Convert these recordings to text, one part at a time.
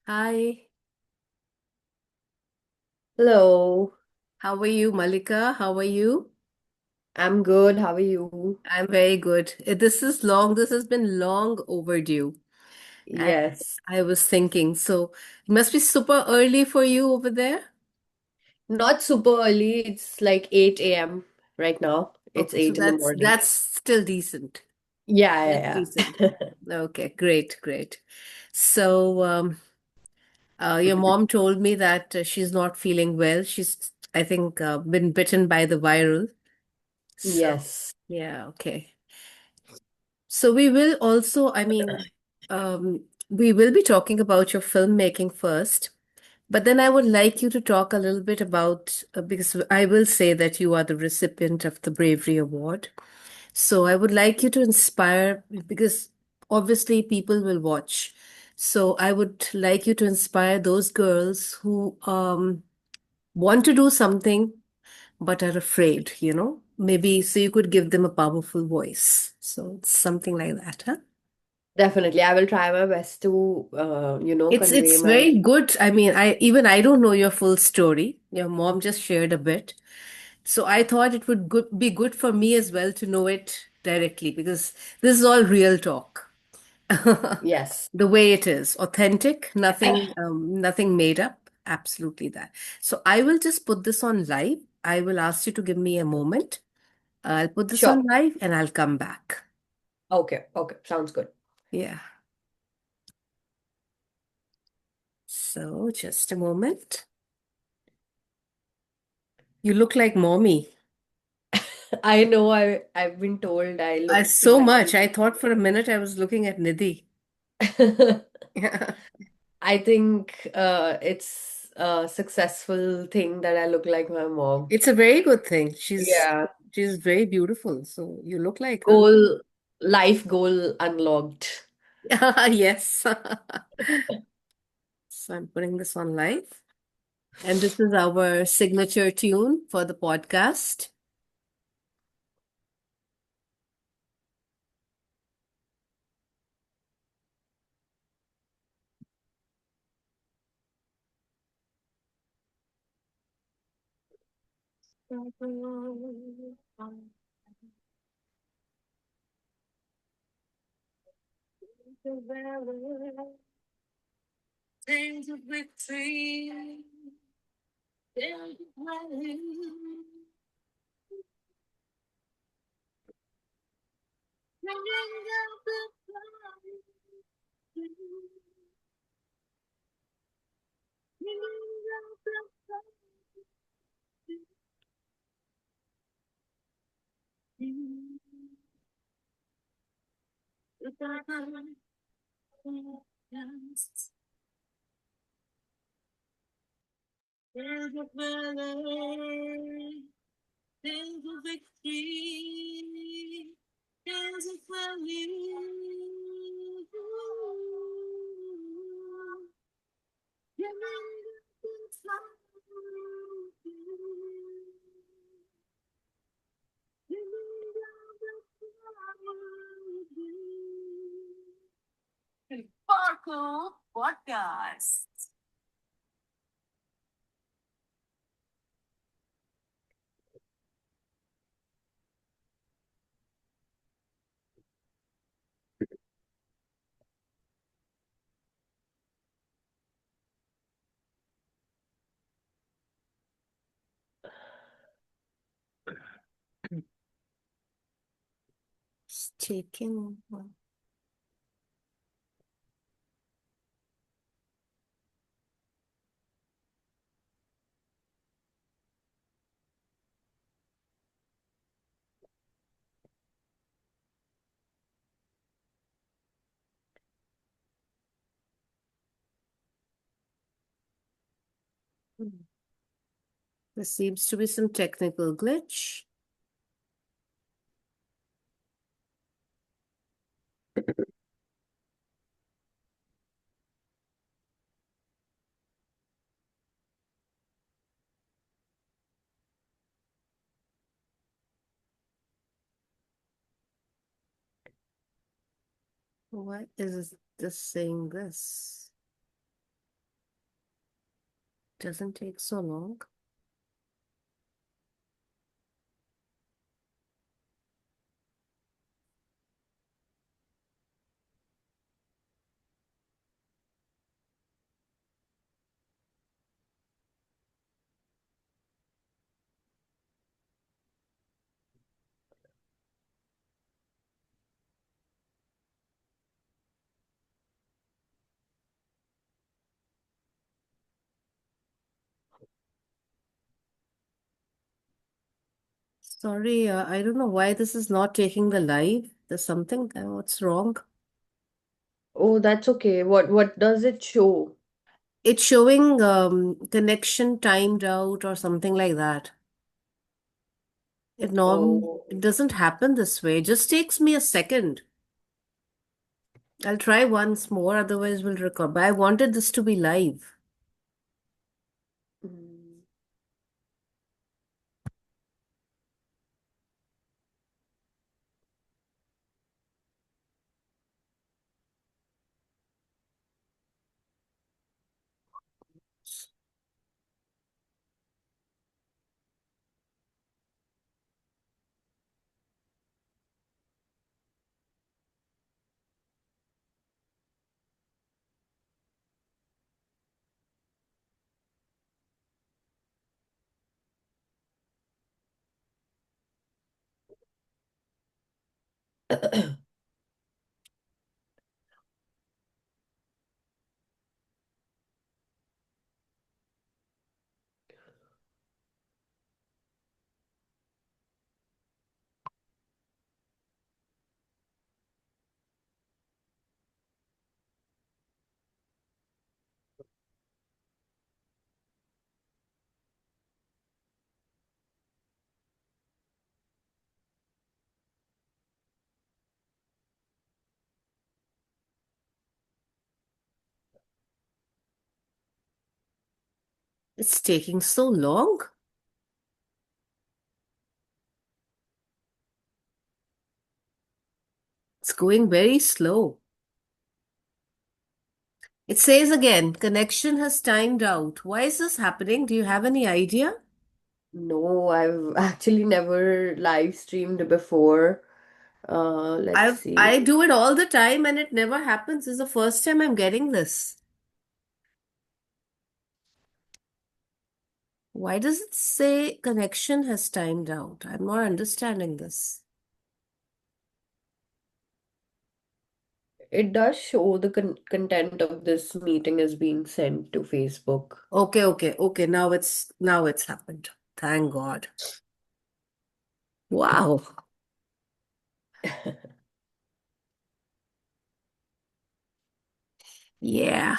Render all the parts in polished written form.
Hi, Hello, how are you, Malika? How are you? I'm good. How are you? I'm very good. This has been long overdue. And Yes, I was thinking, so it must be super early for you over there. not super early. It's like 8 a.m. right now. It's Okay, so 8 in the that's morning. that's still decent. That's Yeah, decent. yeah, Okay, great, great. So, your mom told me that she's not feeling well. She's, I think, been bitten by the viral. yeah. So, Yes, yeah, okay. So we will also, we will be talking about your filmmaking first, but then I would like you to talk a little bit about, because I will say that you are the recipient of the Bravery Award. So I would like you to inspire, because obviously people will watch. So I would like you to inspire those girls who want to do something but are afraid, Maybe so you could give them a powerful voice. So it's something like that, huh? definitely. I will try my best to, convey It's my. very good. I mean, I don't know your full story. Your mom just shared a bit. So I thought it would be good for me as well to know it directly because this is all real talk. Yes, The way it is, authentic, nothing made up. Absolutely that. So I will just put this on live. I will ask you to give me a moment. I'll put this sure. on live and I'll come back. Okay, okay. Sounds good. Yeah. So just a moment. You look like mommy. I know I've been told I look So much. exactly. I thought for a minute I was looking at Nidhi. Yeah. I think it's a successful thing that I look like my mom. It's a very good thing. Yeah. She's very beautiful. So you look like her. Goal, life goal unlocked. Yes. So I'm putting this on live. And this is our signature tune for the podcast. Days of victory. There's a valley, there's a victory, there's a valley. Sparkle Podcast. It's taking. There seems to be some technical glitch. Why is this saying this? Doesn't take so long. Sorry, I don't know why this is not taking the live. There's something, what's wrong? Oh, that's okay. What does it show? It's showing connection timed out or something like that. Oh, It doesn't happen this way. It just takes me a second. I'll try once more, otherwise we'll record. But I wanted this to be live. mm. It's taking so long. It's going very slow. It says again, connection has timed out. Why is this happening? Do you have any idea? No, I've actually never live streamed before. Let's I see. do it all the time and it never happens. This is the first time I'm getting this. Why does it say connection has timed out? I'm not understanding this. It does show the content of this meeting is being sent to Facebook. Okay. Now it's happened. Thank God. Wow. Yeah.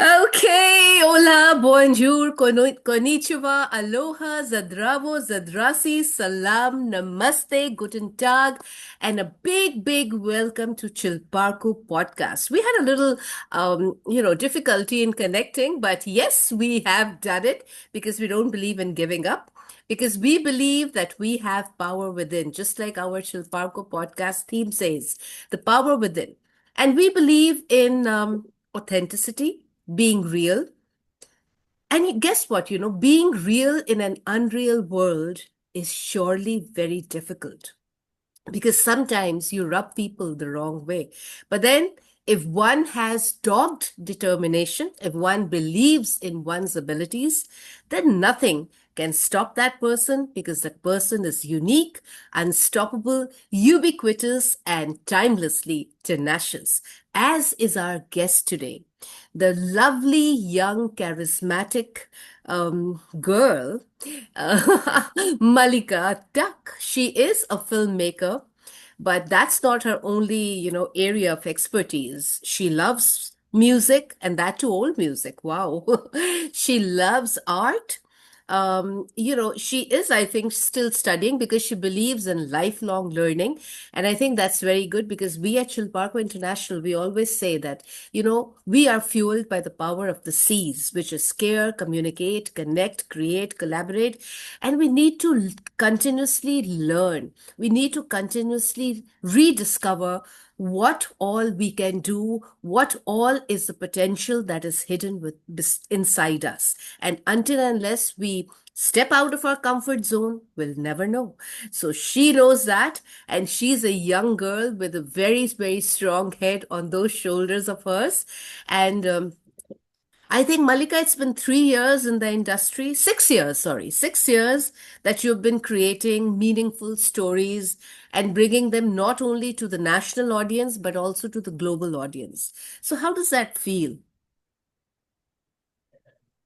Okay, hola, bonjour, konnichiwa, aloha, zadravo, zadrasi, salam, namaste, guten tag, and a big welcome to Chilparku podcast. We had a little, difficulty in connecting, but yes, we have done it because we don't believe in giving up. Because we believe that we have power within, just like our Chilparku podcast theme says, the power within. And we believe in authenticity, being real. And guess what? Being real in an unreal world is surely very difficult because sometimes you rub people the wrong way. But then, if one has dogged determination, if one believes in one's abilities, then nothing can stop that person because that person is unique, unstoppable, ubiquitous, and timelessly tenacious, as is our guest today. The lovely, young, charismatic girl, Malika Duck. She is a filmmaker, but that's not her only, area of expertise. She loves music, and that too old music. Wow. She loves art. She is, I think, still studying because she believes in lifelong learning. And I think that's very good because we at Chilparco International, we always say that, we are fueled by the power of the C's, which is care, communicate, connect, create, collaborate. And we need to continuously learn. We need to continuously rediscover what all we can do, what all is the potential that is hidden inside us. And until unless we step out of our comfort zone, we'll never know. So she knows that, and she's a young girl with a very, very strong head on those shoulders of hers. And I think, Malika, it's been 3 years in the industry, 6 years, sorry, 6 years that you've been creating meaningful stories and bringing them not only to the national audience, but also to the global audience. So, how does that feel?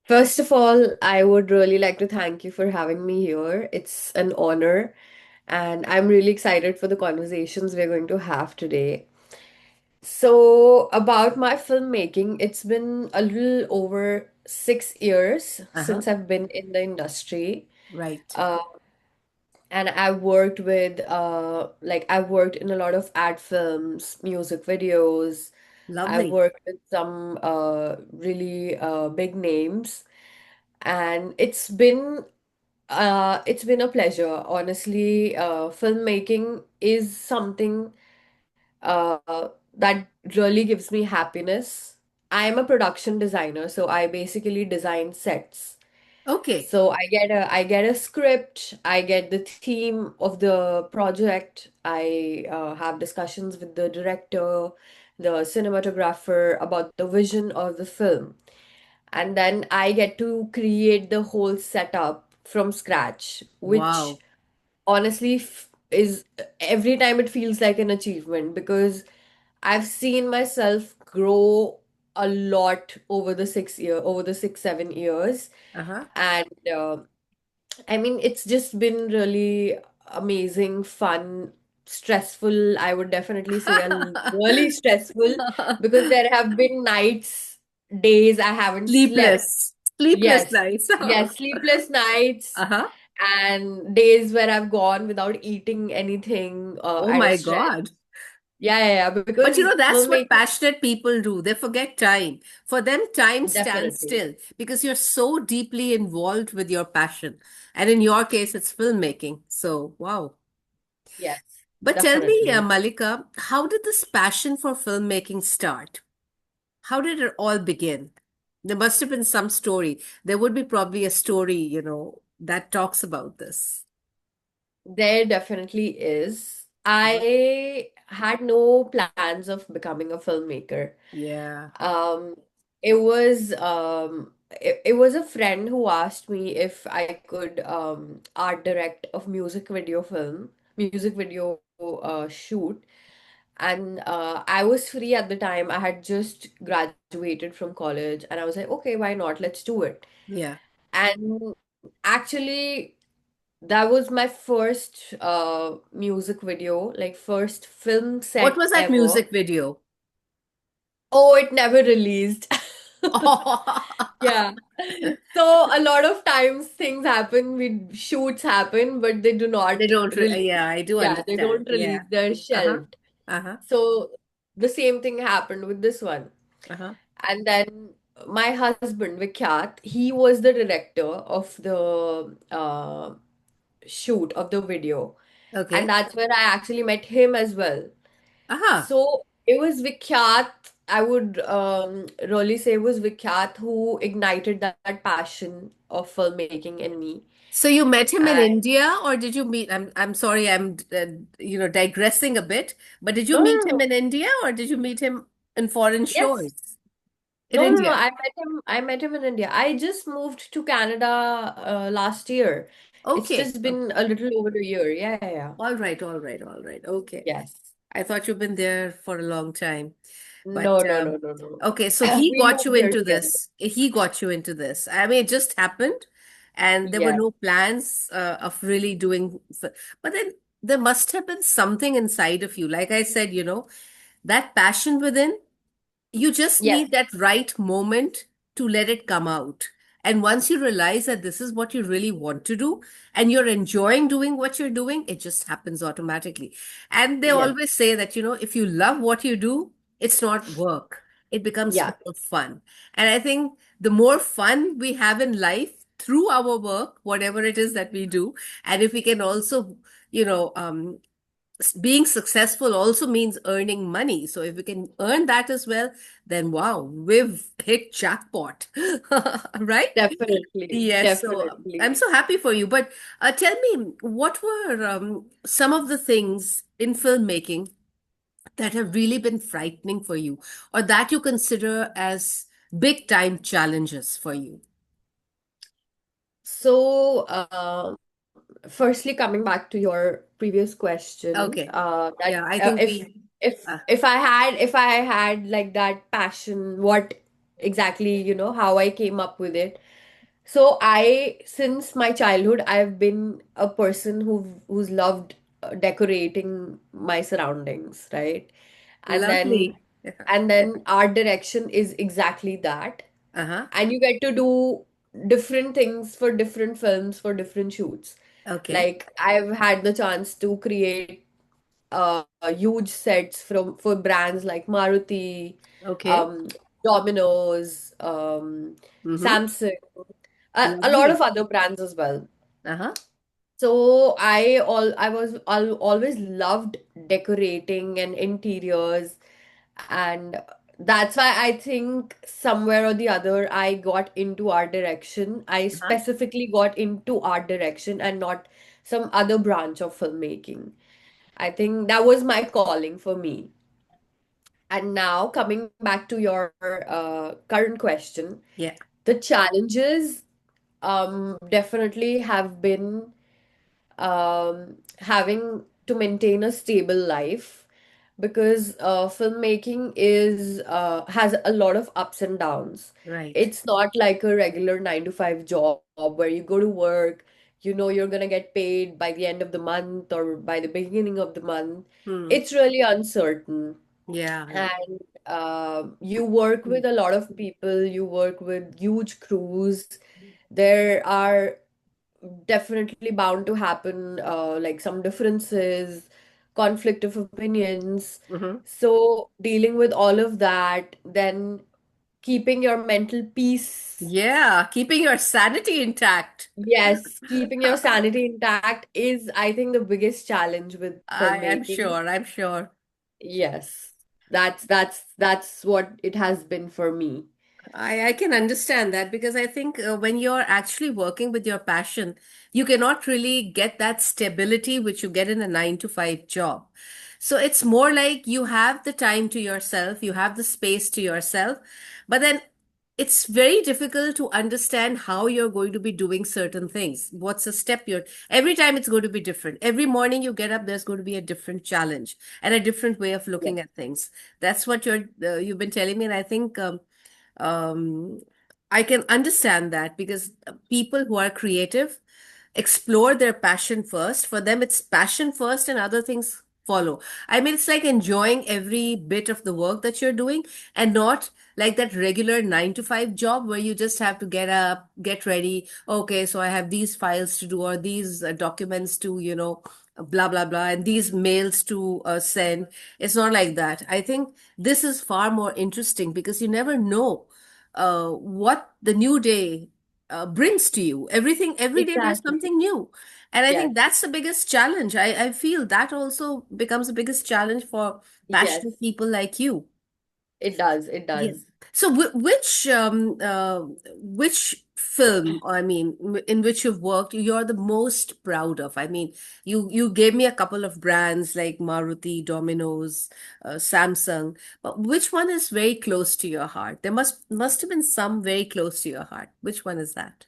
First of all, I would really like to thank you for having me here. It's an honor, and I'm really excited for the conversations we're going to have today. So, about my filmmaking, it's been a little over 6 years Uh-huh. since I've been in the industry. Right. Uh, and I've worked with I've worked in a lot of ad films, music videos. I've Lovely. worked with some really big names, and it's been a pleasure. Honestly, filmmaking is something that really gives me happiness. I'm a production designer, so I basically design sets. Okay. So I get a script, I get the theme of the project, I have discussions with the director, the cinematographer about the vision of the film, and then I get to create the whole setup from scratch, which Wow. honestly is every time it feels like an achievement because I've seen myself grow a lot over the 6, 7 years. Uh-huh. And I mean, it's just been really amazing, fun, stressful. I would definitely say really stressful because there have been nights, days I haven't slept. Sleepless. Sleepless Yes, nights. yes, sleepless nights Uh-huh. and days where I've gone without eating anything Oh out of my stress. God. Yeah, yeah, yeah, But because that's what filmmaking, passionate people do. They forget time. For them, time stands definitely. still because you're so deeply involved with your passion. And in your case, it's filmmaking. So, wow. Yes, But tell me, definitely. Malika, how did this passion for filmmaking start? How did it all begin? There must have been some story. There would be probably a story, that talks about this. There definitely is. Uh-huh. I had no plans of becoming a filmmaker. Yeah. Um, it was a friend who asked me if I could art direct of music video shoot. And I was free at the time. I had just graduated from college, and I was like, okay, why not? Let's do it. Yeah. And actually, that was my first music video, like first film What set was that ever. music video? Oh, it never released. Yeah. So a lot of times things happen with shoots happen, but they do They not don't, release. yeah, I do Yeah, they understand. don't Yeah. release. They're Uh-huh. shelved. Uh-huh. So the same thing happened with this one. Uh-huh. And then my husband, Vikyat, he was the director of the shoot of the video. And Okay. that's where I actually met him as well. Uh-huh. So it was Vikyat, I would really say it was Vikyat who ignited that passion of filmmaking in me. So you met him in And India, or did you meet? I'm sorry, I'm digressing a bit, but did you no, no, meet him no. in India, or did you meet him in foreign Yes. shores in No, no, no. India? I met him in India. I just moved to Canada last year. It's Okay. just Okay. been a little over a year. Yeah, yeah, yeah. All right. All right. All right. Okay. Yes. I thought you've been there for a long time. But No, no, no, no, no. okay, so he We got you moved here into together. this. He got you into this. I mean, it just happened, and there were Yes. no plans of really doing. But then there must have been something inside of you. Like I said, that passion within. You just Yes. need that right moment to let it come out. And once you realize that this is what you really want to do and you're enjoying doing what you're doing, it just happens automatically. And they Yes. always say that, if you love what you do, it's not work, it becomes Yeah. more fun. And I think the more fun we have in life through our work, whatever it is that we do, and if we can also, you know, um, being successful also means earning money. So if we can earn that as well, then wow, we've hit jackpot, right? Definitely, Yes. So I'm definitely. so happy for you. But tell me, what were some of the things in filmmaking that have really been frightening for you, or that you consider as big time challenges for you? So, firstly, coming back to your previous question, Okay. that Yeah, I think if we. if Uh, if I had like that passion, what exactly, how I came up with it. So I, since my childhood, I've been a person who's loved decorating my surroundings, right? And then Lovely. art direction is exactly that. Uh-huh. And you get to do different things for different films for different shoots. Okay. Like I've had the chance to create huge sets for brands like Maruti, Okay. um, Domino's, Mm-hmm. Samsung, a lot Lovely. of other brands as well. Uh-huh. So I always loved decorating and interiors, and that's why I think somewhere or the other I got into art direction. I Uh-huh. specifically got into art direction and not some other branch of filmmaking. I think that was my calling for me. And now coming back to your current question, Yeah. the challenges definitely have been having to maintain a stable life, because filmmaking is has a lot of ups and downs. Right. It's not like a regular 9 to 5 job where you go to work, you're gonna get paid by the end of the month or by the beginning of the month. Hmm. It's really uncertain. Yeah. Yeah. And you work Hmm. with a lot of people, you work with huge crews. There are definitely bound to happen, like some differences, conflict of opinions. Mm-hmm. So, dealing with all of that, then keeping your mental peace, Yeah. Keeping your sanity intact. yes, keeping your sanity intact is, I think, the biggest challenge with I am filmmaking. sure. I'm sure. Yes, that's what it has been for me. I can understand that because I think when you're actually working with your passion, you cannot really get that stability which you get in a 9 to 5 job. So it's more like you have the time to yourself, you have the space to yourself, but then it's very difficult to understand how you're going to be doing certain things. What's a step every time it's going to be different. Every morning you get up, there's going to be a different challenge and a different way of Yes, looking at things. That's what you've been telling me, and I think um, I can understand that because people who are creative explore their passion first. For them, it's passion first and other things follow. I mean, it's like enjoying every bit of the work that you're doing and not like that regular 9 to 5 job where you just have to get up, get ready. Okay, so I have these files to do or these documents to, blah, blah, blah, and these mails to send. It's not like that. I think this is far more interesting because you never know what the new day brings to you. Every day there's exactly. something new. And I Yes, think that's the biggest challenge. I feel that also becomes the biggest challenge for passionate yes, people like you. it does. It Yes. does. So which film, I mean, in which you've worked, you're the most proud of? I mean, you gave me a couple of brands like Maruti, Domino's, Samsung, but which one is very close to your heart? There must have been some very close to your heart. Which one is that?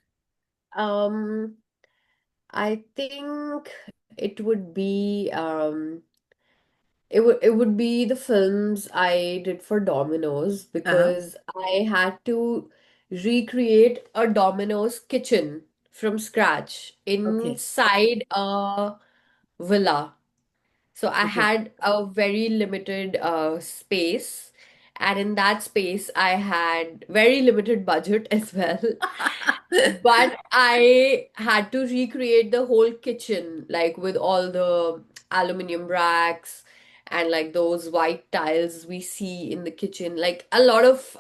Um, I think it would be it would be the films I did for Domino's, Uh-huh. because I had to recreate a Domino's kitchen from scratch Okay. inside a villa. So I Okay. had a very limited space, and in that space I had very limited budget as well. But I had to recreate the whole kitchen, like with all the aluminum racks and like those white tiles we see in the kitchen, like a lot of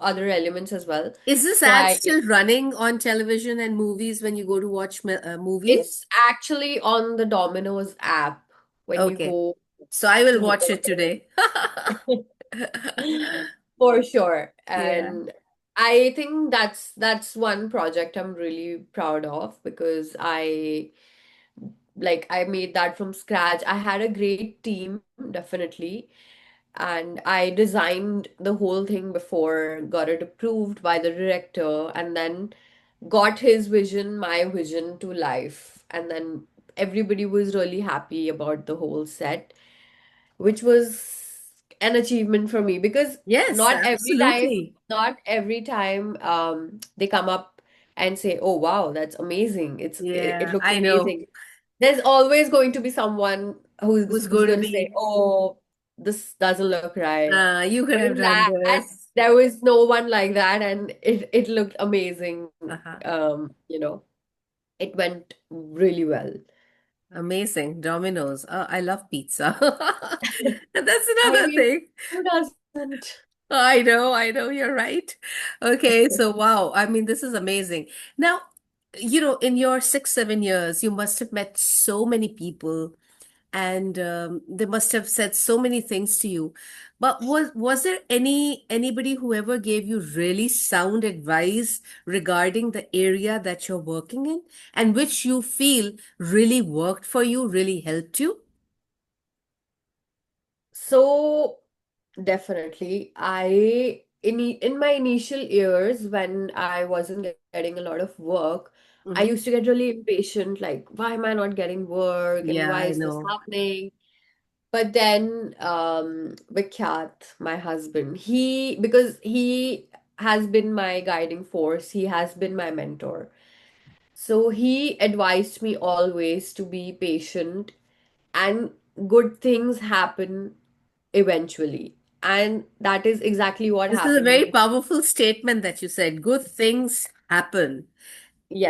other elements as well. Is this So ad I still running on television and movies when you go to watch movies? it's actually on the Domino's app when you Okay. go So I will to watch it today. for sure. Yeah. And I think that's one project I'm really proud of because I made that from scratch. I had a great team, definitely, and I designed the whole thing before, got it approved by the director, and then got his vision, my vision to life. And then everybody was really happy about the whole set, which was an achievement for me because Yes, not every time, absolutely. not every time they come up and say, "Oh wow, that's amazing. It Yeah, looks I know. amazing." There's always going to be someone Who's who's going to going to say, be? "Oh, this doesn't look right." You could But have in done that, this. there was no one like that, and it looked amazing. Uh-huh. You know, it went really well. Amazing. Domino's. I love pizza. That's I another mean, thing. who doesn't? I know, you're right. Okay, so wow, I mean, this is amazing. Now, in your 6, 7 years, you must have met so many people, and they must have said so many things to you. But was there anybody who ever gave you really sound advice regarding the area that you're working in, and which you feel really worked for you, really helped you? So definitely, in my initial years when I wasn't getting a lot of work, I Hmm. used to get really impatient, like, why am I not getting work and Yeah, why I is this know. happening? But then Vikyat, my husband, because he has been my guiding force, he has been my mentor. So he advised me always to be patient and good things happen eventually. And that is exactly what This is a happened with very me. powerful statement that you said. Good things happen.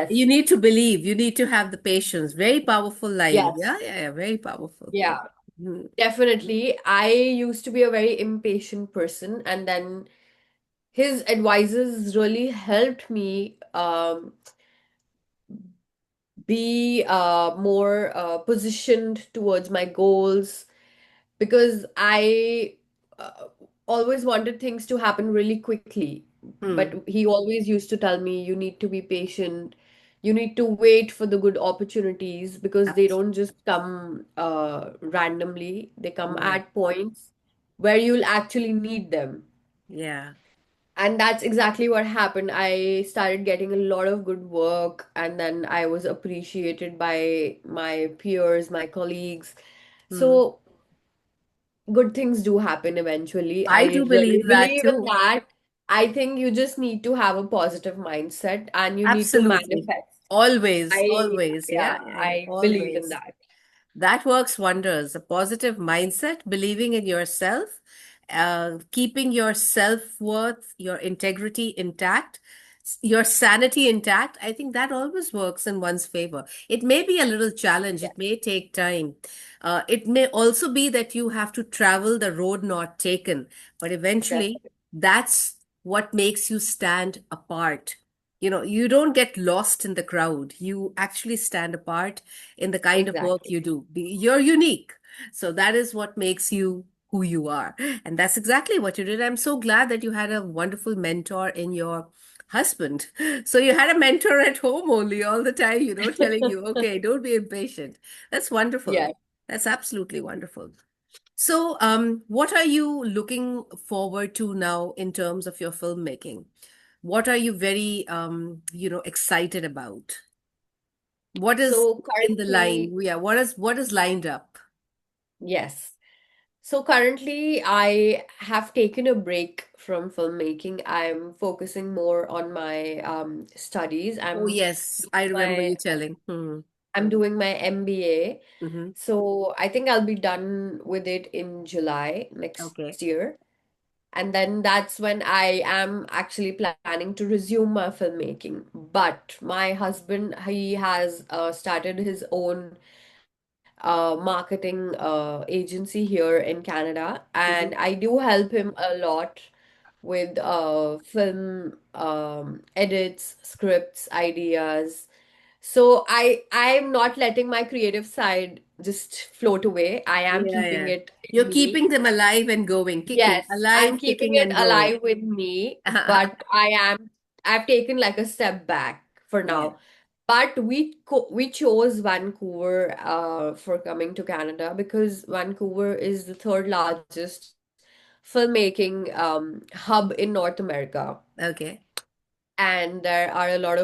You Yes. need to believe, you need to have the patience. Very powerful line. Yes. Yeah, yeah, yeah, very powerful. Yeah, Mhm. definitely. I used to be a very impatient person, and then his advices really helped me be more positioned towards my goals because I always wanted things to happen really quickly. Hmm. But he always used to tell me, you need to be patient. You need to wait for the good opportunities because they Abs- don't just come randomly. They come Yeah, at points where you'll actually need them. yeah. And that's exactly what happened. I started getting a lot of good work, and then I was appreciated by my peers, my colleagues. Hmm. So good things do happen eventually. I I do really believe that believe in too. that. I think you just need to have a positive mindset and you need to Absolutely. manifest. Always, I, always. yeah, Yeah, yeah, yeah. I believe in Always. that. That works wonders. A positive mindset, believing in yourself, keeping your self-worth, your integrity intact, your sanity intact. I think that always works in one's favor. It may be a little challenge. Yeah, It may take time. It may also be that you have to travel the road not taken, but eventually definitely. that's what makes you stand apart. You don't get lost in the crowd. You actually stand apart in the kind of work Exactly. you do. You're unique. So that is what makes you who you are. And that's exactly what you did. I'm so glad that you had a wonderful mentor in your husband. So you had a mentor at home only all the time, telling you, okay, don't be impatient. That's wonderful. Yeah. That's absolutely wonderful. So, what are you looking forward to now in terms of your filmmaking? What are you very, excited about? What is So in the currently, line? Yeah, what is lined up? yes. So currently, I have taken a break from filmmaking. I'm focusing more on my studies. Oh, yes, I remember you telling. I'm doing my MBA. Mm-hmm. So I think I'll be done with it in July next Okay. year. And then that's when I am actually planning to resume my filmmaking. But my husband, he has started his own marketing agency here in Canada, Mm-hmm. and I do help him a lot with film edits, scripts, ideas. So I'm not letting my creative side just float away. I am Yeah, keeping yeah. it You're in me. keeping them alive and going, kicking, Yes, I'm alive, keeping kicking it and going. alive with me, but I've taken like a step back for Yeah. now. But we chose Vancouver for coming to Canada because Vancouver is the third largest filmmaking hub in North America, Okay. and there's a lot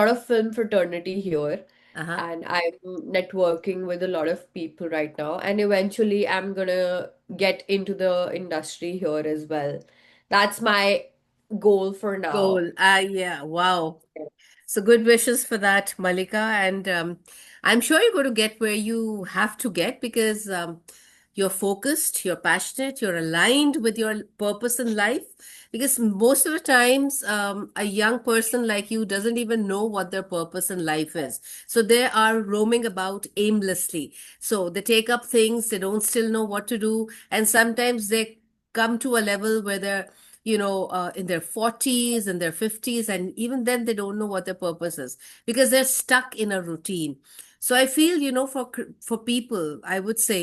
of film fraternity here, Uh-huh. and I'm networking with a lot of people right now, and eventually I'm gonna get into the industry here as well. That's my goal for now. Goal. Yeah. Wow. So good wishes for that, Malika. And I'm sure you're going to get where you have to get because you're focused, you're passionate, you're aligned with your purpose in life. Because most of the times, a young person like you doesn't even know what their purpose in life is. So they are roaming about aimlessly. So they take up things, they don't still know what to do. And sometimes they come to a level where they're in their 40s and their 50s, and even then they don't know what their purpose is because they're stuck in a routine. So I feel, for people, I would say,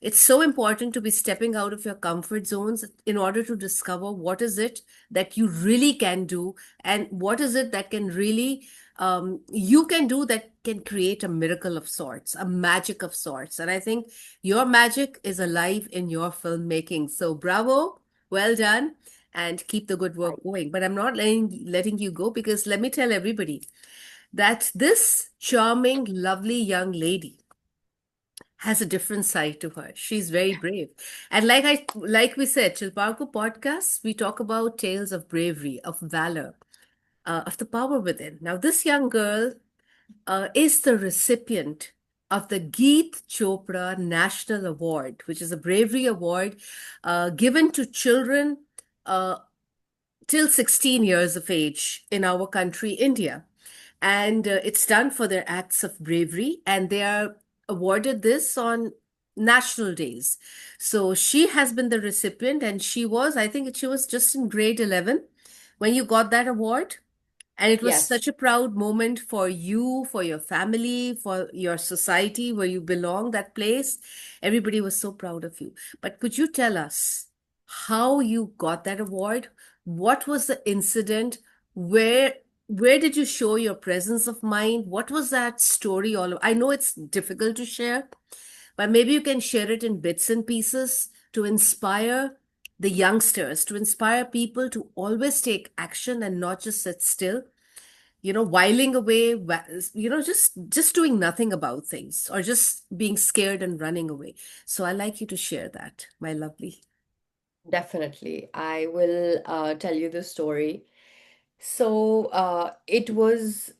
it's so important to be stepping out of your comfort zones in order to discover what is it that you really can do and what is it that can really you can do that can create a miracle of sorts, a magic of sorts. And I think your magic is alive in your filmmaking. So bravo, well done, and keep the good work going. But I'm not letting you go because let me tell everybody that this charming, lovely young lady has a different side to her. She's very brave. And like we said, Chilparko podcast, we talk about tales of bravery, of valor, of the power within. Now, this young girl is the recipient of the Geet Chopra National Award, which is a bravery award given to children uh, till 16 years of age in our country, India. And it's done for their acts of bravery, and they are awarded this on national days. So she has been the recipient, and I think she was just in grade 11 when you got that award. And it was Yes, such a proud moment for you, for your family, for your society where you belong, that place. Everybody was so proud of you. But could you tell us how you got that award? What was the incident? Where where did you show your presence of mind? What was that story all about? I know it's difficult to share, but maybe you can share it in bits and pieces to inspire the youngsters, to inspire people to always take action and not just sit still, whiling away, just doing nothing about things or just being scared and running away. So I like you to share that, my lovely. definitely. I will tell you the story. So it was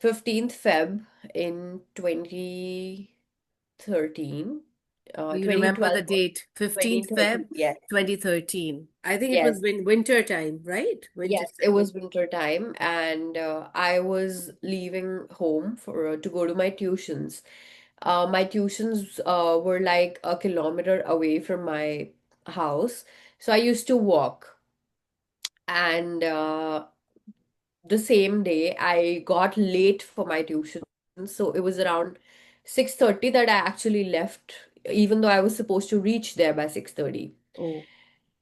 15th Feb in 2013, You remember 2012 the or date, 15th Feb 2013. Yes, 2013. I think it was yes. winter time, right? Winter Yes, it time. was winter time, and I was leaving home for to go to my tuitions. My tuitions were like a kilometer away from my house, so I used to walk. And the same day, I got late for my tuition, so it was around 6:30 that I actually left, even though I was supposed to reach there by 6:30. Oh.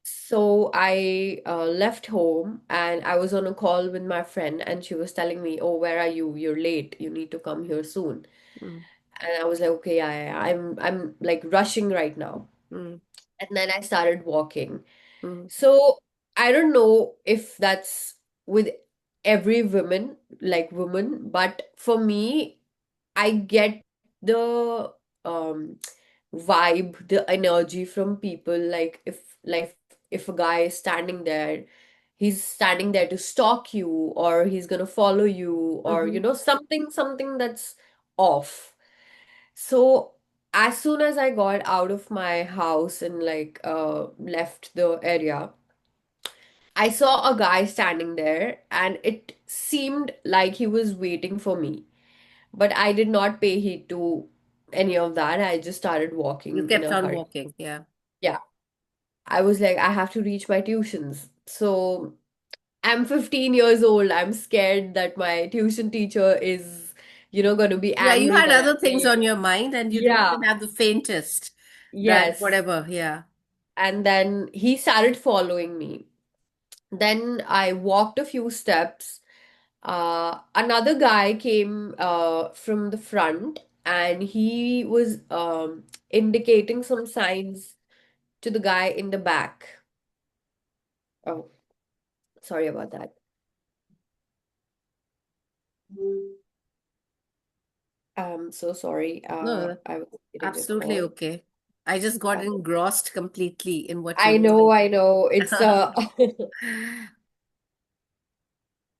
So I left home and I was on a call with my friend, and she was telling me, "Oh, where are you? You're late. You need to come here soon." Mm, And I was like, "Okay, I'm like rushing right now." mm, And then I started walking. mm. So I don't know if that's with every woman, but for me, I get the vibe, the energy from people. Like if a guy is standing there, he's standing there to stalk you, or he's gonna follow you, or Mhm. something that's off. So as soon as I got out of my house and like left the area, I saw a guy standing there, and it seemed like he was waiting for me. But I did not pay heed to any of that. I just started You walking in kept a on hurry. walking, yeah. Yeah. I was like, I have to reach my tuitions. So I'm 15 years old. I'm scared that my tuition teacher is, going to be Yeah, you angry had that I'm other things late. on your mind and you didn't Yeah, even have the faintest that yes. whatever. Yeah. And then he started following me. Then I walked a few steps. Another guy came from the front and he was indicating some signs to the guy in the back. Oh, sorry about that. I'm so sorry. No, I was getting a absolutely call. okay. I just got Uh, engrossed completely in what you I were know, saying. I know. It's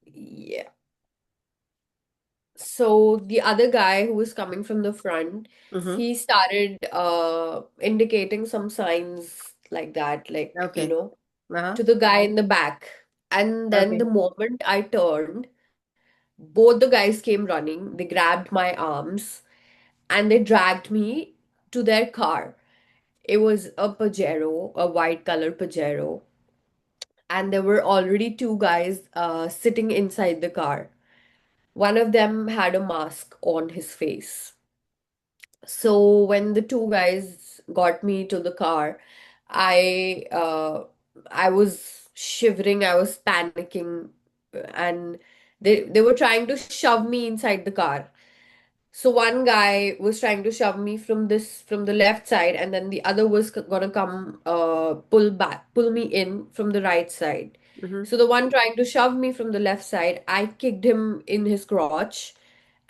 yeah. So the other guy who was coming from the front, Mm-hmm. he started indicating some signs like that, like, Okay. Uh-huh. to the guy in the back. And then the Okay. moment I turned, both the guys came running. They grabbed my arms and they dragged me to their car. It was a Pajero, a white color Pajero, and there were already two guys sitting inside the car. One of them had a mask on his face. So when the two guys got me to the car, I uh, I was shivering, I was panicking, and they were trying to shove me inside the car. So one guy was trying to shove me from the left side, and then the other was gonna come pull me in from the right side. Mm-hmm. So the one trying to shove me from the left side, I kicked him in his crotch,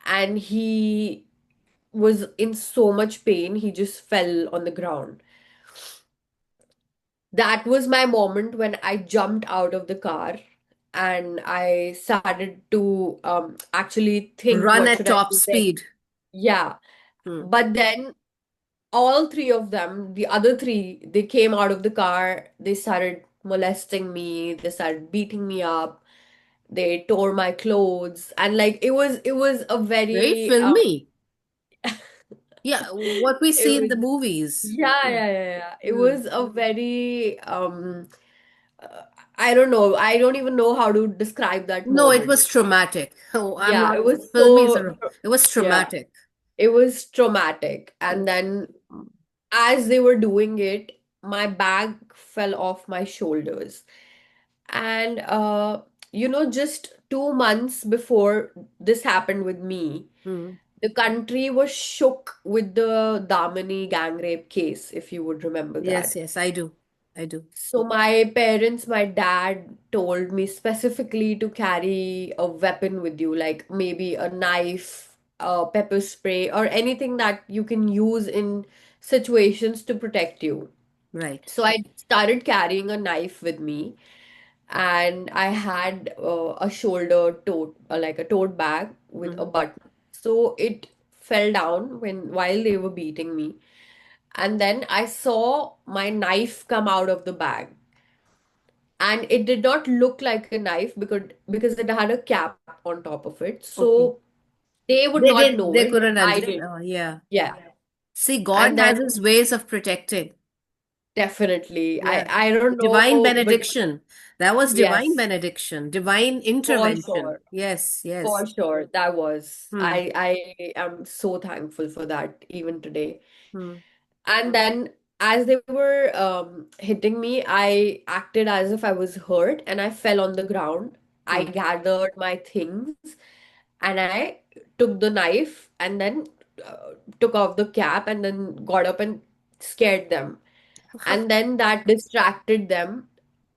and he was in so much pain, he just fell on the ground. That was my moment when I jumped out of the car and I started to actually think, Run what at should I top do next? speed. Yeah. Hmm. But then all three of them, the other three, they came out of the car, they started molesting me, they started beating me up, they tore my clothes, and like it was a Very very filmy. Yeah, what we it see in was the movies. yeah, Yeah. yeah, yeah, yeah. It Hmm. was a very uh, I don't know. I don't even know how to describe that No, it moment. was traumatic. Oh, I'm Yeah, not it was filmy. so It was yeah, traumatic. it was traumatic. Yeah. And then as they were doing it, my bag fell off my shoulders. And just 2 months before this happened with me, Hmm. the country was shook with the Damani gang rape case, if you would remember Yes, that. yes, I do. I do. So my parents, my dad told me specifically to carry a weapon with you, like maybe a knife, a pepper spray, or anything that you can use in situations to protect you. Right. So I started carrying a knife with me, and I had a shoulder tote, like a tote bag with a Hmm. button. So it fell down while they were beating me, and then I saw my knife come out of the bag, and it did not look like a knife because it had a cap on top of it. Okay. So they would not know They it, but couldn't I understand. did. Oh, yeah. Yeah. See, God And then has his ways of protecting. definitely, I Yeah. I don't Divine know, but benediction. That was divine yes, benediction, divine for intervention. sure. Yes, yes. For sure, that was. Hmm. I am so thankful for that even today. Hmm. And then as they were hitting me, I acted as if I was hurt and I fell on the ground. I Hmm. gathered my things and I took the knife and then took off the cap and then got up and scared them. And then that distracted them.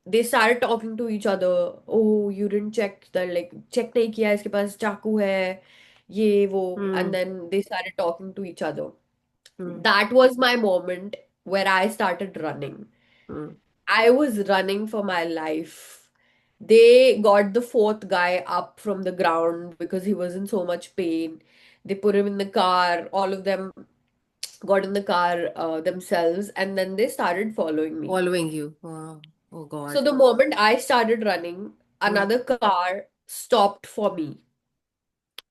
They started talking to each other. Oh, you didn't check the like check नहीं किया इसके पास चाकू है ये वो, and Hmm. then they started talking to each other. Hmm. That was my moment where I started running. Hmm. I was running for my life. They got the fourth guy up from the ground because he was in so much pain. They put him in the car. All of them got in the car themselves, and then they started following me. Following you. Oh, oh So God. the moment I started running, Hmm. another car stopped for me,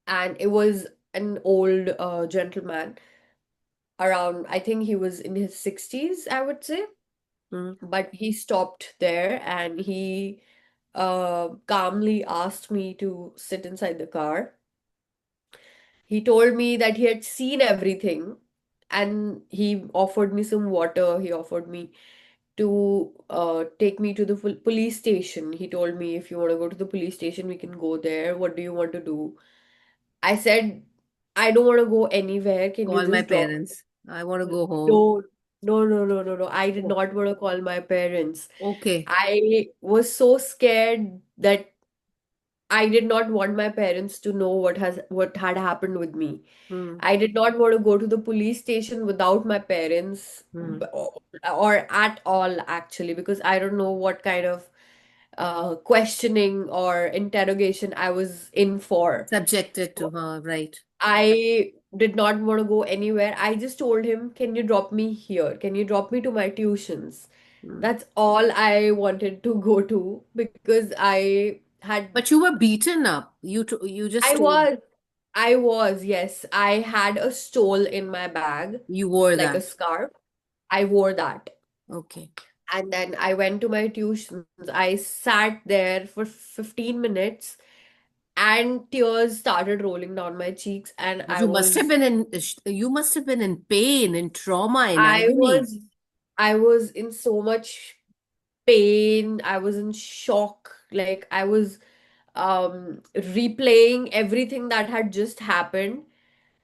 and it was an old gentleman around, I think he was in his 60s, I would say. Hmm. But he stopped there and he calmly asked me to sit inside the car. He told me that he had seen everything, and he offered me some water. He offered me to take me to the police station. He told me, if you want to go to the police station, we can go there. What do you want to do? I said, I don't want to go anywhere. Can you Call my just drop parents. I want to go home. No, no. I did Oh, not want to call my parents. okay. I was so scared that I did not want my parents to know what had happened with me. Hmm. I did not want to go to the police station without my parents Hmm. or at all actually, because I don't know what kind of questioning or interrogation I was in for. Subjected to So her, right. I did not want to go anywhere. I just told him, can you drop me here? Can you drop me to my tuitions? Hmm. That's all I wanted to go to because But you were beaten up. You just I told was, yes. I had a stole in my bag, you wore like a that. scarf. I wore that. Okay. And then I went to my tuitions. I sat there for 15 minutes and tears started rolling down my cheeks. And You must have been in you must have been in pain, in trauma, in I agony. was, I was in so much pain. I was in shock. Like I was replaying everything that had just happened.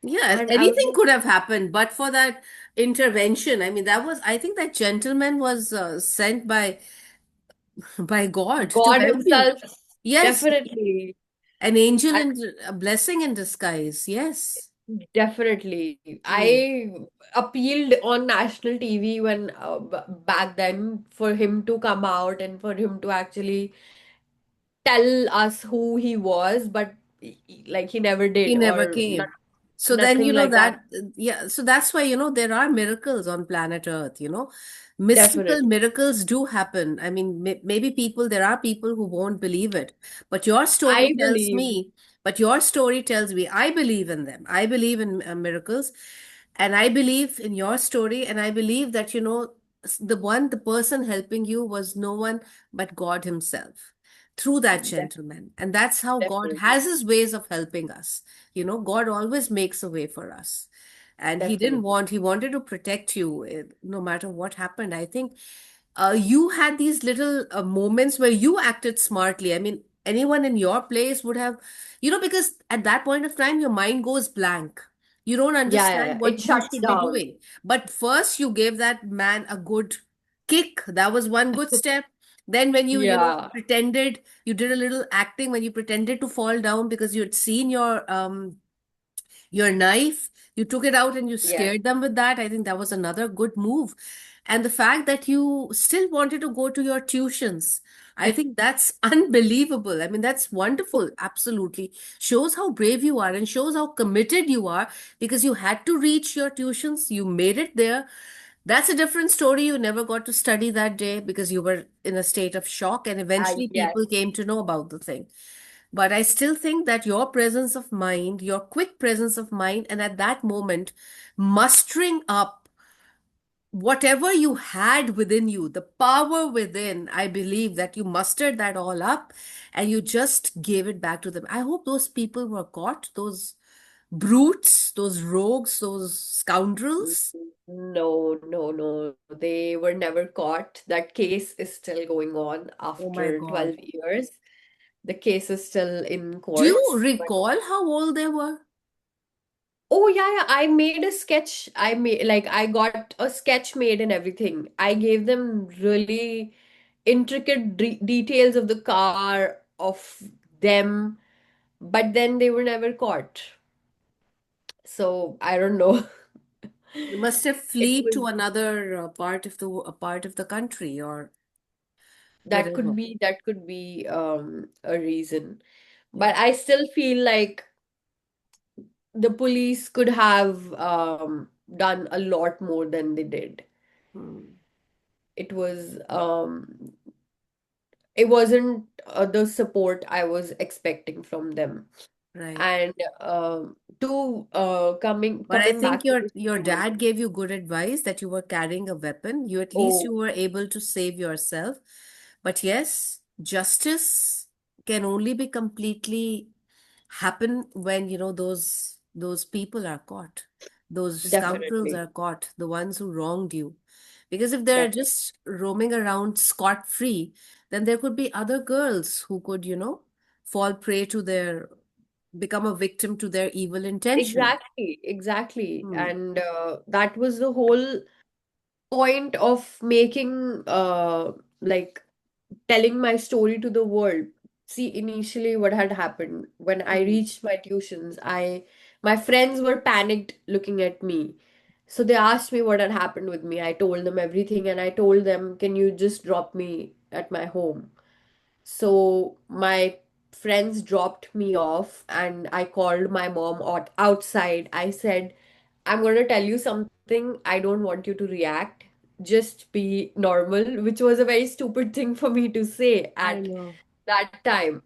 Yeah, And I was anything like, could have happened, but for that intervention. I mean, I think that gentleman was sent by God to God help you. himself, Yes, definitely. an angel I, and a blessing in disguise. Yes. definitely. Hmm. I appealed on national TV when back then for him to come out and for him to actually tell us who he was, but like he never He did, never or came. So then, nothing like that. yeah, so that's why, there are miracles on planet Earth. Mystical Definitely. miracles do happen. I mean, maybe there are people who won't believe it. But your story I tells believe. me, but your story tells me, I believe in them. I believe in miracles. And I believe in your story. And I believe that, the person helping you was no one but God Himself through that gentleman. And that's how God Definitely. has His ways of helping us. God always makes a way for us. And Definitely. He wanted to protect you no matter what happened. I think you had these little moments where you acted smartly. I mean, anyone in your place would have, because at that point of time, your mind goes blank. You don't Yeah. understand It what you shuts should be down. doing. But first, you gave that man a good kick. That was one good step. Then, when Yeah. pretended, you did a little acting when you pretended to fall down because you had seen your knife, you took it out and you Yes. scared them with that. I think that was another good move. And the fact that you still wanted to go to your tuitions, I think that's unbelievable. I mean, that's wonderful. Absolutely. Shows how brave you are and shows how committed you are because you had to reach your tuitions. You made it there. That's a different story. You never got to study that day because you were in a state of shock, and eventually Yes. people came to know about the thing. But I still think that your presence of mind, your quick presence of mind, and at that moment, mustering up whatever you had within you, the power within, I believe that you mustered that all up and you just gave it back to them. I hope those people were caught, those brutes, those rogues, those scoundrels. No. They were never caught. That case is still going on Oh my after God. 12 years. The case is still in Do you courts. But recall how old they were? oh yeah, I made a sketch. I got a sketch made and everything. I gave them really intricate details of the car, of them, but then they were never caught. So I don't know. They must have It fled was to another part of the country or wherever. that could be a reason. Yeah. But I still feel like the police could have done a lot more than they did. Hmm. It was it wasn't the support I was expecting from them. Right. And to But I coming think back to your the dad gave you good advice that you were carrying a weapon. You at least oh you were able to save yourself. But yes. justice can only be completely happen when, those people are caught, those scoundrels Definitely. are caught, the ones who wronged you. Because if they're Definitely. just roaming around scot free, then there could be other girls who could, fall prey to their, become a victim to their evil intention. Exactly, exactly. Hmm. And that was the whole point of making like telling my story to the world. See, initially what had happened when I Hmm. reached my tuitions, I my friends were panicked looking at me. So they asked me what had happened with me. I told them everything and I told them, "Can you just drop me at my home?" So my friends dropped me off and I called my mom outside. I said, "I'm going to tell you something. I don't want you to react. Just be normal," which was a very stupid thing for me to say I at know. that time.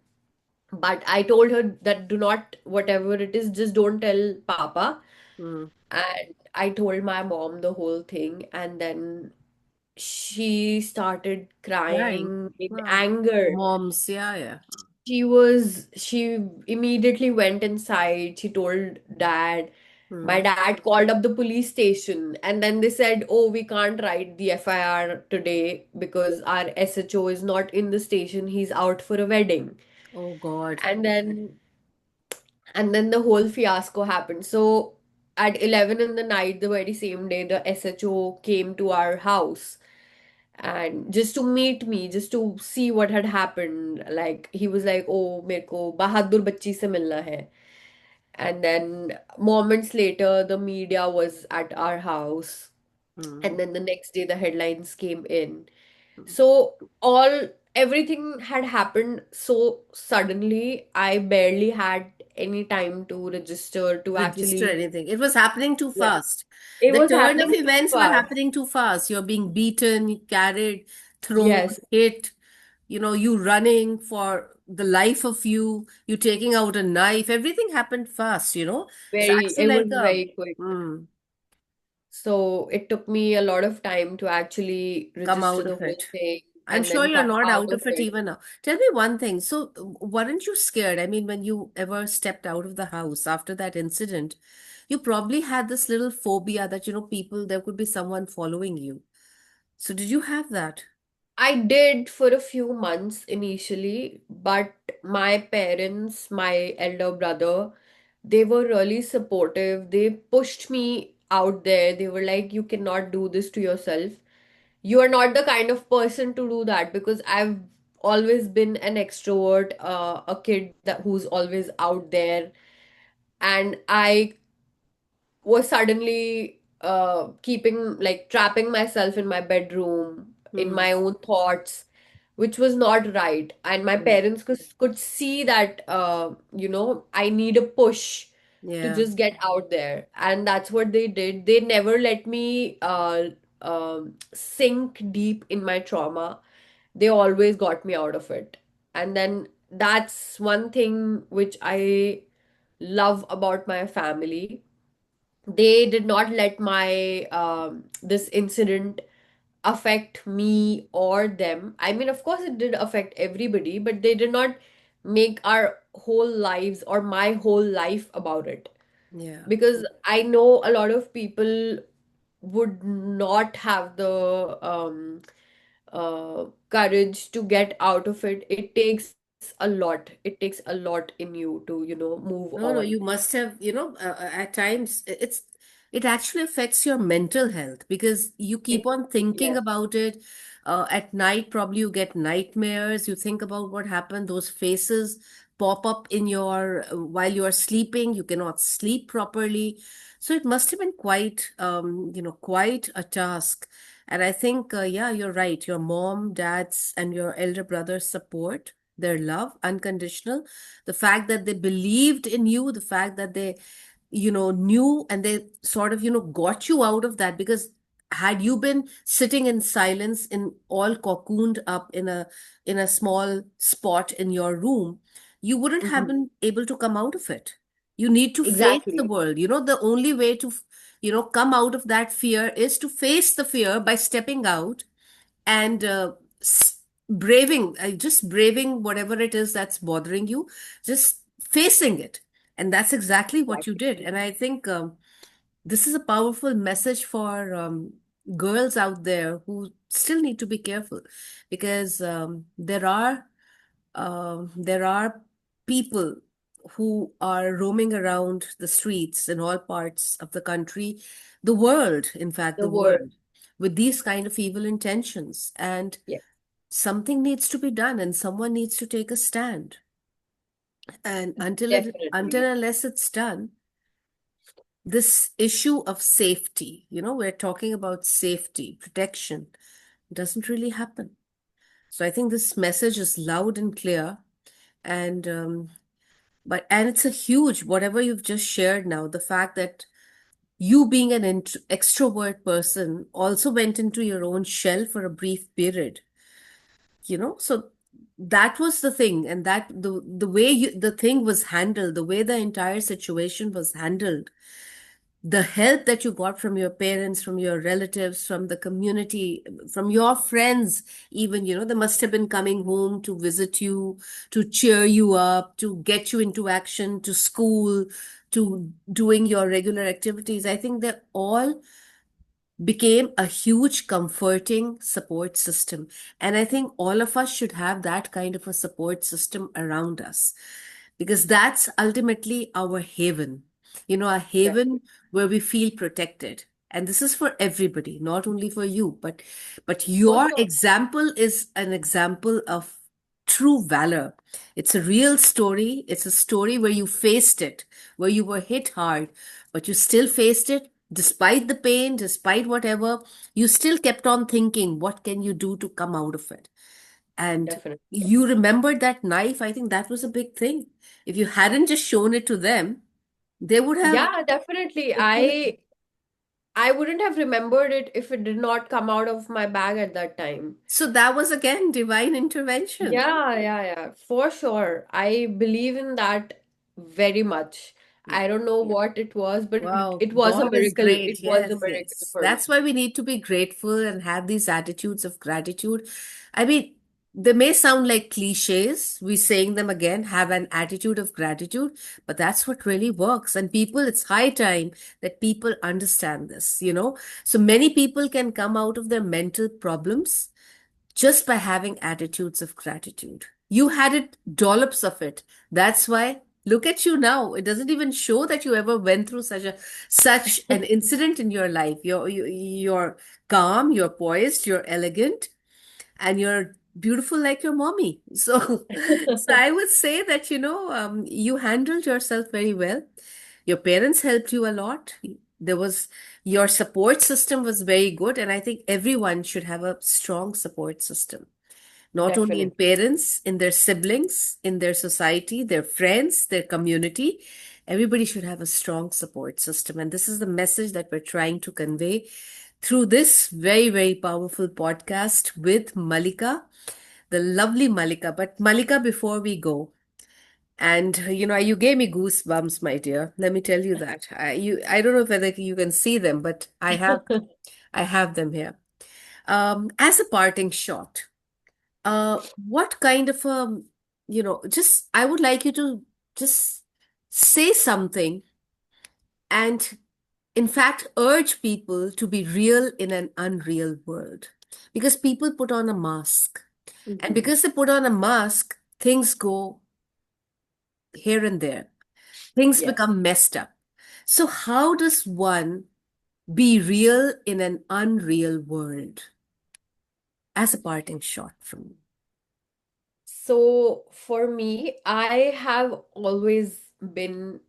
But I told her that do not, whatever it is, just don't tell Papa. Hmm. And I told my mom the whole thing. And then she started Crying. crying in Wow. anger. Moms, yeah, yeah. She immediately went inside. She told dad. My Hmm. dad called up the police station and then they said, "Oh, we can't write the FIR today because our SHO is not in the station. He's out for a wedding." Oh God. And then the whole fiasco happened. So at 11 in the night, the very same day, the SHO came to our house and just to meet me, just to see what had happened. Like he was like, "Oh, मेरे को बहादुर बच्ची से मिलना है." And then moments later, the media was at our house. Hmm. And then the next day, the headlines came in. So everything had happened so suddenly. I barely had any time to register to Register actually. anything. It was happening too Yeah, fast. it The was turn of happening too events were fast. happening too fast. You're being beaten, carried, thrown, Yes, hit, you running for the life of you taking out a knife. Everything happened fast. It's actually it was like very quick. hmm, So it took me a lot of time to actually come register out the of whole it. thing I'm and sure then you're come not out out of of it it. even now. Tell me one thing. So, weren't you scared? I mean, when you ever stepped out of the house after that incident, you probably had this little phobia that, people, there could be someone following you. So, did you have that? I did for a few months initially, but my parents, my elder brother, they were really supportive. They pushed me out there. They were like, "You cannot do this to yourself. You are not the kind of person to do that," because I've always been an extrovert, a kid who's always out there. And I was suddenly keeping like trapping myself in my bedroom in Hmm. my own thoughts, which was not right. And my Hmm. parents could see that I need a push to Yeah. just get out there, and that's what they did. They never let me sink deep in my trauma. They always got me out of it. And then that's one thing which I love about my family. They did not let my this incident affect me or them. I mean, of course it did affect everybody, but they did not make our whole lives or my whole life about it. Yeah. Because I know a lot of people would not have the courage to get out of it. It takes a lot. It takes a lot in you to, move No, no, on. you must have, at times it actually affects your mental health because you keep It, on thinking yes, about it. At night, probably you get nightmares. You think about what happened. Those faces pop up in your while you are sleeping. You cannot sleep properly. So it must have been quite a task. And I think, yeah, you're right. Your mom, dad's, and your elder brother's support, their love, unconditional, the fact that they believed in you, the fact that they knew, and they sort of got you out of that. Because had you been sitting in silence, in all cocooned up in a small spot in your room, you wouldn't have mhm, been able to come out of it. You need to face the exactly. world. The only way to come out of that fear is to face the fear by stepping out and just braving whatever it is that's bothering you, just facing it. And that's exactly what you did. And I think this is a powerful message for girls out there who still need to be careful, because there are people who are roaming around the streets in all parts of the country, the world, in fact, The the word. world, with these kind of evil intentions. And Yeah, something needs to be done, and someone needs to take a stand. And until definitely. unless it's done, this issue of safety, we're talking about safety, protection, doesn't really happen. So I think this message is loud and clear. And but it's a huge, whatever you've just shared now, the fact that you being an extrovert person also went into your own shell for a brief period, so that was the thing. And that the way the thing was handled, the way the entire situation was handled, the help that you got from your parents, from your relatives, from the community, from your friends, even, they must have been coming home to visit you, to cheer you up, to get you into action, to school, to doing your regular activities. I think they all became a huge comforting support system. And I think all of us should have that kind of a support system around us, because that's ultimately our haven, a Definitely. haven where we feel protected. And this is for everybody, not only for you, but For your sure. example is an example of true valor. It's a real story. It's a story where you faced it, where you were hit hard, but you still faced it despite the pain, despite whatever. You still kept on thinking, what can you do to come out of it? And Definitely. you remembered that knife. I think that was a big thing. If you hadn't just shown it to them, they would have. Yeah, definitely. I wouldn't have remembered it if it did not come out of my bag at that time. So that was again divine intervention. Yeah, yeah, yeah, for sure. I believe in that very much. Yeah. I don't know what it was, but Wow, it was a God is miracle. It great. was a Yes, miracle yes. for me. That's why we need to be grateful and have these attitudes of gratitude. I mean, they may sound like cliches. We're saying them again, have an attitude of gratitude, but that's what really works. And people, it's high time that people understand this. So many people can come out of their mental problems just by having attitudes of gratitude. You had it, dollops of it. That's why look at you now. It doesn't even show that you ever went through such an incident in your life. You're calm, you're poised, you're elegant, and you're beautiful like your mommy. So I would say that you handled yourself very well. Your parents helped you a lot. There was Your support system was very good, and I think everyone should have a strong support system, not only in Definitely. parents, in their siblings, in their society, their friends, their community. Everybody should have a strong support system. And this is the message that we're trying to convey through this very, very powerful podcast with Malika, the lovely Malika. But Malika, before we go, and you gave me goosebumps, my dear. Let me tell you that. I don't know whether you can see them, but I have them here. As a parting shot, what kind of just I would like you to just say something and, in fact, urge people to be real in an unreal world. Because people put on a mask. And Mhm. because they put on a mask, things go here and there. Things Yes. become messed up. So, how does one be real in an unreal world? As a parting shot from you. So for me, I have always been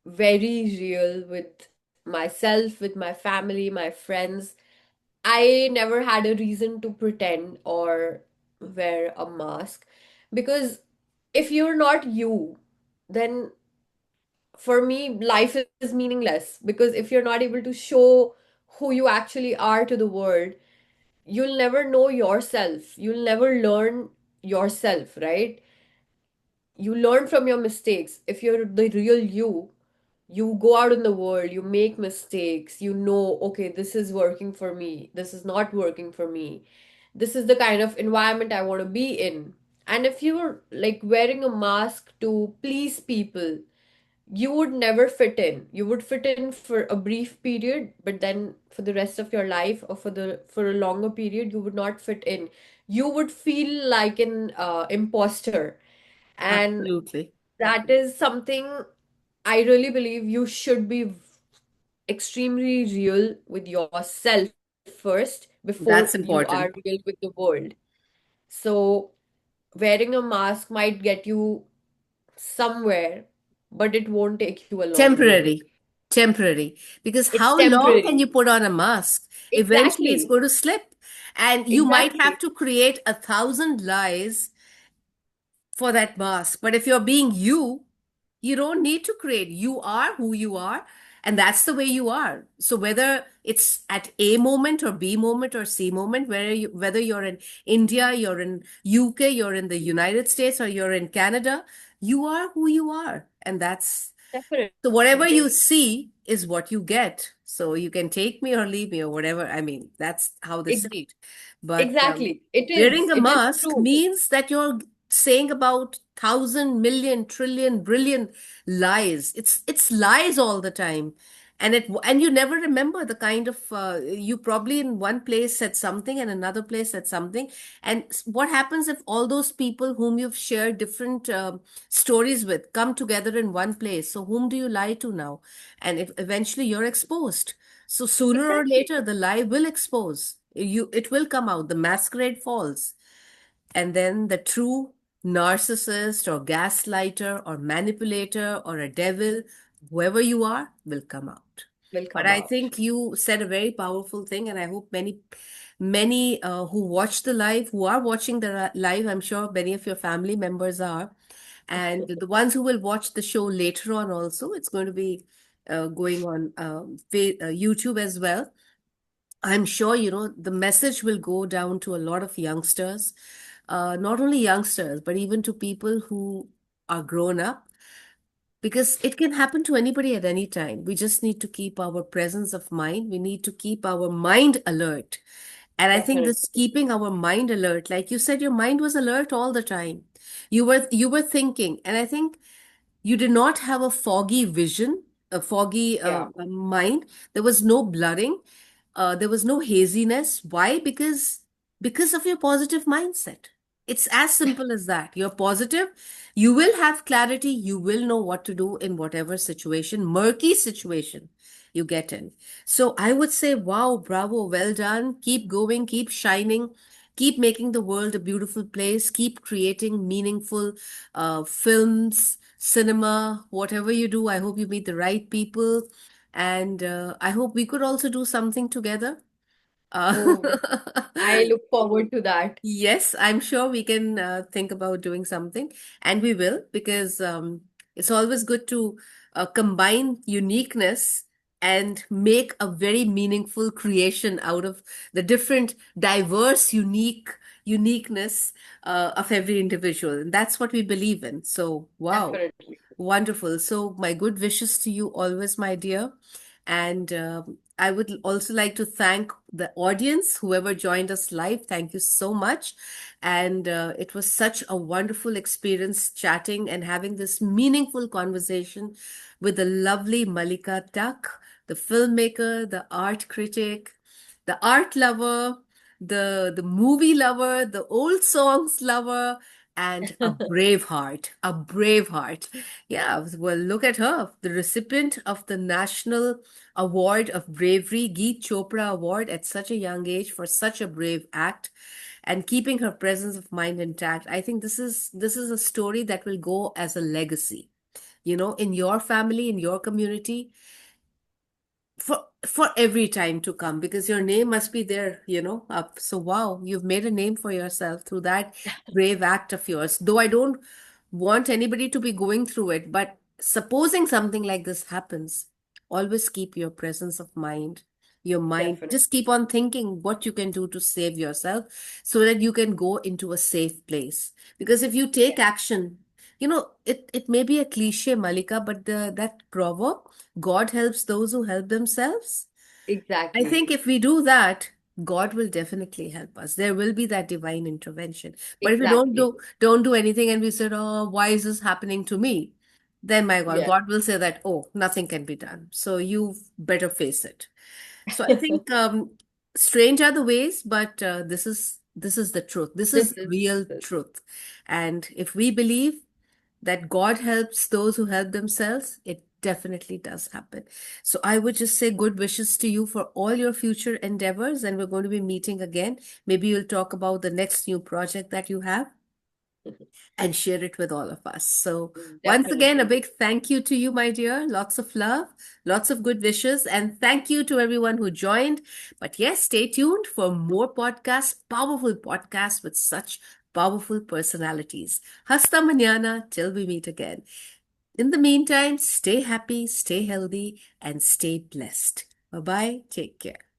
very real with myself, with my family, my friends. I never had a reason to pretend or wear a mask because if you're not you, then for me, life is meaningless because if you're not able to show who you actually are to the world, you'll never know yourself. You'll never learn yourself, right? You learn from your mistakes. If you're the real you, you go out in the world, you make mistakes, you know, okay, this is working for me, this is not working for me. this is the kind of environment I want to be in. And if you're like wearing a mask to please people, you would never fit in. You would fit in for a brief period, but then for the rest of your life or for a longer period, you would not fit in. You would feel like an imposter. And Absolutely. that is something I really believe you should be extremely real with yourself first before That's you are important. real with the world. So, wearing a mask might get you somewhere, but it won't take you a long way. Temporary. Temporary. Because It's how long can temporary. you put on a mask? Eventually, it's Exactly. going to slip. And you might have Exactly. to create 1,000 lies for that mask. But if you're being you, you don't need to create. You are who you are, and that's the way you are. So whether it's at A moment or B moment or C moment, whether you're in India, you're in UK, you're in the United States, or you're in Canada, you are who you are. And that's so whatever you Definitely. see is what you get. So you can take me or leave me or whatever. I mean, that's how they say Ex- it. But exactly. It is. wearing a It is mask true. means that you're saying about 1,000 million trillion brilliant lies. It's lies all the time, and you never remember the kind of you probably in one place said something and another place said something. And what happens if all those people whom you've shared different stories with come together in one place? So whom do you lie to now? And if eventually you're exposed, so sooner or Exactly. later the lie will expose you. It will come out. The masquerade falls, and then the true narcissist or gaslighter or manipulator or a devil, whoever you are, will come out. Will But come I out. think you said a very powerful thing, and I hope many who watch the live, who are watching the live, I'm sure many of your family members are, and the ones who will watch the show later on also, it's going to be going on YouTube as well. I'm sure, the message will go down to a lot of youngsters, not only youngsters, but even to people who are grown up, because it can happen to anybody at any time. We just need to keep our presence of mind. We need to keep our mind alert. And I think this Definitely. keeping our mind alert, like you said, your mind was alert all the time. You were thinking, and I think you did not have a foggy vision, a foggy Yeah. mind. There was no blurring. There was no haziness. Why? Because of your positive mindset. It's as simple as that. You're positive. You will have clarity. You will know what to do in whatever situation, murky situation you get in. So I would say, wow, bravo, well done. Keep going, keep shining, keep making the world a beautiful place, keep creating meaningful films, cinema, whatever you do. I hope you meet the right people. And I hope we could also do something together. Uh, Oh, I look forward to that. Yes, I'm sure we can think about doing something, and we will, because it's always good to combine uniqueness and make a very meaningful creation out of the different, diverse, uniqueness of every individual. And that's what we believe in. So, wow. Definitely. Wonderful. So, my good wishes to you always, my dear. And I would also like to thank the audience, whoever joined us live. Thank you so much. And it was such a wonderful experience chatting and having this meaningful conversation with the lovely Malika Tuck, the filmmaker, the art critic, the art lover, the movie lover, the old songs lover, and a brave heart, a brave heart. Yeah, well, look at her, the recipient of the National Award of Bravery, Geet Chopra Award at such a young age for such a brave act and keeping her presence of mind intact. I think this is a story that will go as a legacy, in your family, in your community, for every time to come, because your name must be there, up. So wow, you've made a name for yourself through that brave act of yours. Though I don't want anybody to be going through it, but supposing something like this happens, always keep your presence of mind, your mind, Definitely. just keep on thinking what you can do to save yourself so that you can go into a safe place. Because if you take action, it may be a cliche, Malika, but that proverb, God helps those who help themselves. I Exactly. think if we do that, God will definitely help us. There will be that divine intervention. But if we Exactly. don't do anything and we said, "Oh, why is this happening to me?" Then my God, Yeah. God will say that, "Oh, nothing can be done. So you better face it." So I think strange are the ways, but this is the truth. This This is is real the truth. And if we believe that God helps those who help themselves, it definitely does happen. So I would just say good wishes to you for all your future endeavors, and we're going to be meeting again. Maybe you'll talk about the next new project that you have and share it with all of us. So, once again, a definitely. big thank you to you, my dear. Lots of love, lots of good wishes, and thank you to everyone who joined. But yes, stay tuned for more podcasts, powerful podcasts with such powerful personalities. Hasta mañana till we meet again. In the meantime, stay happy, stay healthy, and stay blessed. Bye bye. Take care.